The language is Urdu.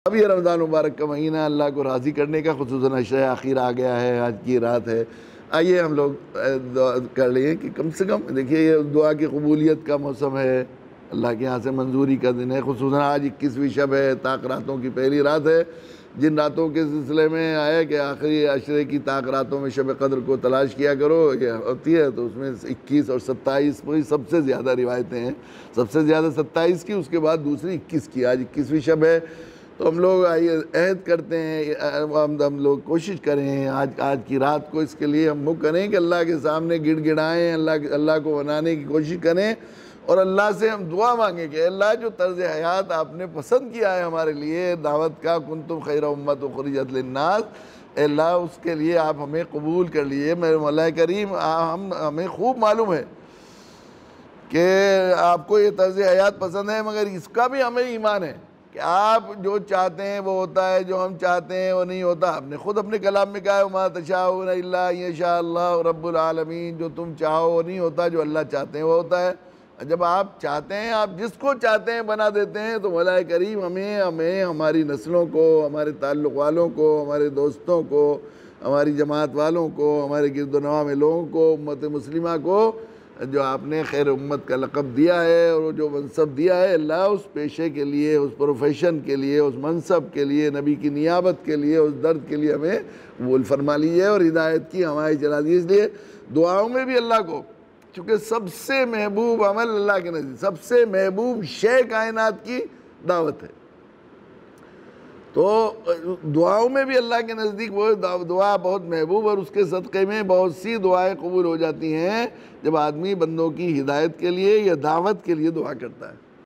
اب یہ رمضان مبارک کا مہینہ اللہ کو راضی کرنے کا، خصوصاً عشرہ آخر آ گیا ہے، آج کی رات ہے. آئیے ہم لوگ دعا کر لیں کہ کم سے کم دیکھیے یہ دعا کی قبولیت کا موسم ہے، اللہ کے یہاں سے منظوری کا دن ہے. خصوصاً آج 21ویں شب ہے، طاق راتوں کی پہلی رات ہے. جن راتوں کے سلسلے میں آیا کہ آخری عشرے کی طاق راتوں میں شب قدر کو تلاش کیا کرو، یہ ہوتی ہے، تو اس میں 21 اور 27 وہی سب سے زیادہ روایتیں ہیں. سب سے زیادہ 27 کی، اس کے بعد دوسری 21 کی. آج 21ویں شب ہے، تو ہم لوگ آئیے عہد کرتے ہیں، ہم لوگ کوشش کریں آج کی رات کو اس کے لیے ہم وہ کریں کہ اللہ کے سامنے گڑ گڑائیں، اللہ کو منانے کی کوشش کریں، اور اللہ سے ہم دعا مانگیں کہ اللہ جو طرز حیات آپ نے پسند کیا ہے ہمارے لیے دعوت کا، کنتم خیر امت اخرجت للناس، اے اللہ اس کے لیے آپ ہمیں قبول کر لیجئے. میرے مولا کریم، ہمیں خوب معلوم ہے کہ آپ کو یہ طرز حیات پسند ہے، مگر اس کا بھی ہمیں ایمان ہے کہ آپ جو چاہتے ہیں وہ ہوتا ہے، جو ہم چاہتے ہیں وہ نہیں ہوتا. آپ نے خود اپنے کلام میں کہا ہے وَمَا تَشَاءُونَ إِلَّا أَن يَشَاءَ اللَّهُ رَبُّ الْعَالَمِينَ، جو تم چاہو وہ نہیں ہوتا، جو اللہ چاہتے ہیں وہ ہوتا ہے. جب آپ چاہتے ہیں، آپ جس کو چاہتے ہیں بنا دیتے ہیں. تو مولا کریم ہمیں ہماری نسلوں کو، ہمارے تعلق والوں کو، ہمارے دوستوں کو، ہماری جماعت والوں کو، ہمارے گرد و نواح میں لوگوں کو، امت مسلمہ کو جو آپ نے خیر امت کا لقب دیا ہے اور جو منصب دیا ہے، اللہ اس پیشے کے لیے، اس پروفیشن کے لیے، اس منصب کے لیے، نبی کی نیابت کے لیے، اس درد کے لیے ہمیں قبول فرما لیجیے اور ہدایت کی ہماری چلا دیجیے. اس لیے دعاؤں میں بھی اللہ کو، چونکہ سب سے محبوب عمل اللہ کے نزدیک، سب سے محبوب شے کائنات کی دعوت ہے، تو دعاؤں میں بھی اللہ کے نزدیک وہ دعا بہت محبوب، اور اس کے صدقے میں بہت سی دعائیں قبول ہو جاتی ہیں جب آدمی بندوں کی ہدایت کے لیے یا دعوت کے لیے دعا کرتا ہے.